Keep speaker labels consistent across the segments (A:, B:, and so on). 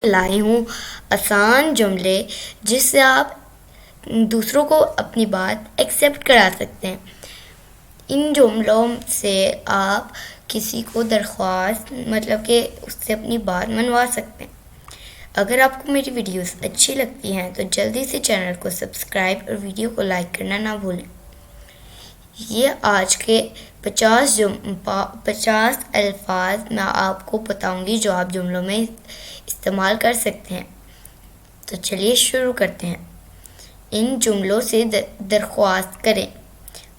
A: लाई हूँ आसान जुमले जिससे आप दूसरों को अपनी बात एक्सेप्ट करा सकते हैं। इन जुमलों से आप किसी को दरख्वास्त मतलब कि उससे अपनी बात मनवा सकते हैं। अगर आपको मेरी वीडियोस अच्छी लगती हैं तो जल्दी से चैनल को सब्सक्राइब और वीडियो को लाइक करना ना भूलें। ये आज के 50 अल्फाज मैं आपको बताऊंगी जो आप जुमलों में इस्तेमाल कर सकते हैं। तो चलिए शुरू करते हैं। इन जुमलों से दरख्वास्त करें।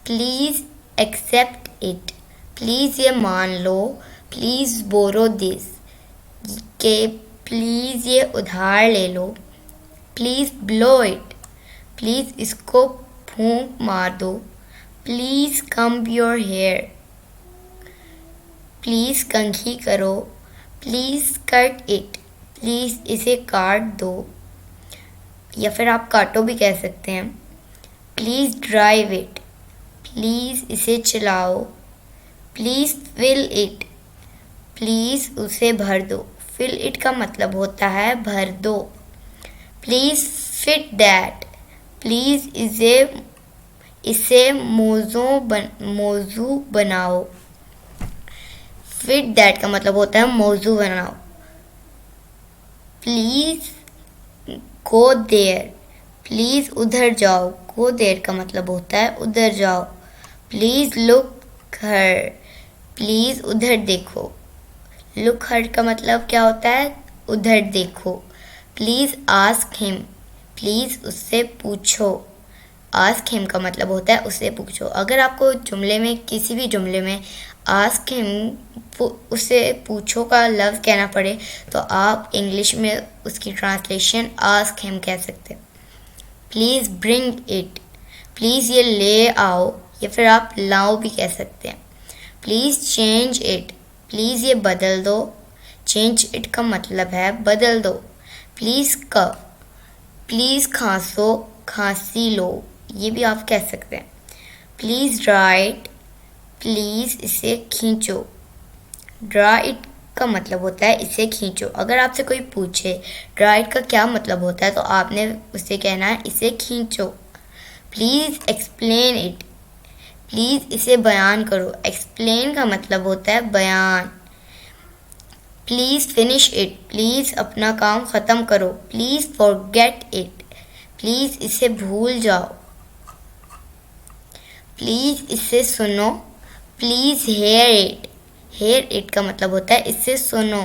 A: प्लीज़ एक्सेप्ट इट, प्लीज़ ये मान लो। प्लीज़ बोरो दिस, के प्लीज़ ये उधार ले लो। प्लीज़ ब्लो इट, प्लीज़ इसको फूंक मार दो। Please comb your hair, please कंघी करो। प्लीज़ कट इट, प्लीज़ इसे काट दो, या फिर आप काटो भी कह सकते हैं। प्लीज़ ड्राइव इट, प्लीज़ इसे चलाओ। प्लीज़ फिल इट, प्लीज़ उसे भर दो। फिल इट का मतलब होता है भर दो। प्लीज़ फिट दैट, प्लीज़ इसे मौजू बनाओ। फिट दैट का मतलब होता है मौजू बनाओ। प्लीज़ गो देयर, प्लीज़ उधर जाओ। गो देयर का मतलब होता है उधर जाओ। प्लीज़ लुक हर, प्लीज़ उधर देखो। लुक हर का मतलब क्या होता है उधर देखो। प्लीज़ आस्क हिम, प्लीज़ उससे पूछो। आस्क हिम का मतलब होता है उससे पूछो। अगर आपको जुमले में किसी भी जुमले में आस्क हिम उससे पूछो का लफ्ज़ कहना पड़े तो आप इंग्लिश में उसकी ट्रांसलेशन आस्क हिम कह सकते हैं। प्लीज़ ब्रिंग इट, प्लीज़ ये ले आओ, या फिर आप लाओ भी कह सकते हैं। प्लीज़ चेंज इट, प्लीज़ ये बदल दो। चेंज इट का मतलब है बदल दो। प्लीज़ कफ, प्लीज़ खांसो, खांसी लो, ये भी आप कह सकते हैं। प्लीज़ ड्रा इट, प्लीज़ इसे खींचो। ड्रा इट का मतलब होता है इसे खींचो। अगर आपसे कोई पूछे ड्रा इट का क्या मतलब होता है तो आपने उससे कहना है इसे खींचो। प्लीज़ एक्सप्लेन इट, प्लीज़ इसे बयान करो। एक्सप्लेन का मतलब होता है बयान। प्लीज़ फिनिश इट, प्लीज़ अपना काम ख़त्म करो। प्लीज़ फॉरगेट इट, प्लीज़ इसे भूल जाओ। प्लीज़ इसे सुनो। Please hear it, hear it का मतलब होता है इससे सुनो।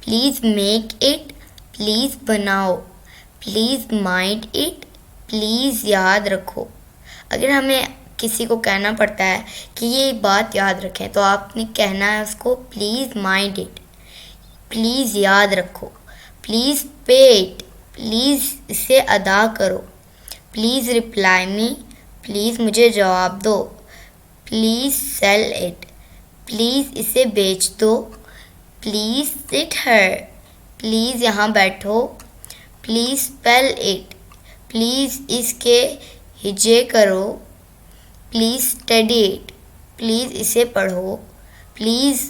A: प्लीज़ मेक इट, प्लीज़ बनाओ। प्लीज़ माइंड इट, प्लीज़ याद रखो। अगर हमें किसी को कहना पड़ता है कि ये बात याद रखें तो आपने कहना है उसको प्लीज़ माइंड इट, प्लीज़ याद रखो। प्लीज़ पे इट, प्लीज़ इसे अदा करो। प्लीज़ रिप्लाई मी, प्लीज़ मुझे जवाब दो। प्लीज़ सेल इट, प्लीज़ इसे बेच दो। प्लीज़ सिट हर, प्लीज़ यहाँ बैठो। प्लीज़ स्पेल इट, प्लीज़ इसके हिजे करो। प्लीज़ स्टडी इट, प्लीज़ इसे पढ़ो। प्लीज़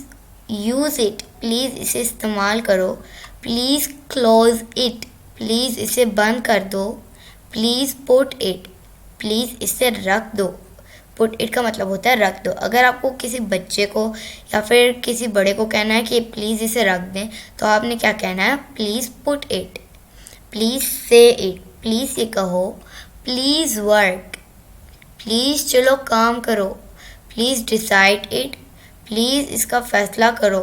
A: यूज़ इट, प्लीज़ इसे इस्तेमाल करो। प्लीज़ क्लोज़ इट, प्लीज़ इसे बंद कर दो। प्लीज़ पुट इट, प्लीज़ इसे रख दो। पुट इट का मतलब होता है रख दो। अगर आपको किसी बच्चे को या फिर किसी बड़े को कहना है कि प्लीज़ इसे रख दें तो आपने क्या कहना है प्लीज़ पुट इट। प्लीज़ से इट, प्लीज़ ये कहो। प्लीज़ वर्क, प्लीज़ चलो काम करो। प्लीज़ डिसाइड इट, प्लीज़ इसका फैसला करो।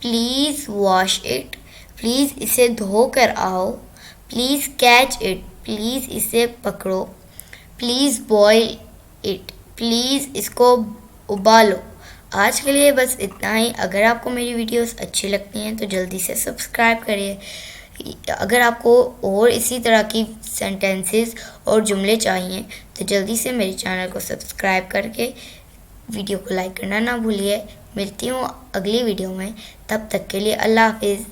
A: प्लीज़ वॉश इट, प्लीज़ इसे धो कर आओ। प्लीज़ कैच इट, प्लीज़ इसे पकड़ो। प्लीज़ बॉयल इट, प्लीज़ इसको उबालो। आज के लिए बस इतना ही। अगर आपको मेरी वीडियोस अच्छी लगती हैं तो जल्दी से सब्सक्राइब करिए। अगर आपको और इसी तरह की सेंटेंसेस और जुमले चाहिए तो जल्दी से मेरे चैनल को सब्सक्राइब करके वीडियो को लाइक करना ना भूलिए। मिलती हूँ अगली वीडियो में, तब तक के लिए अल्लाह हाफिज़।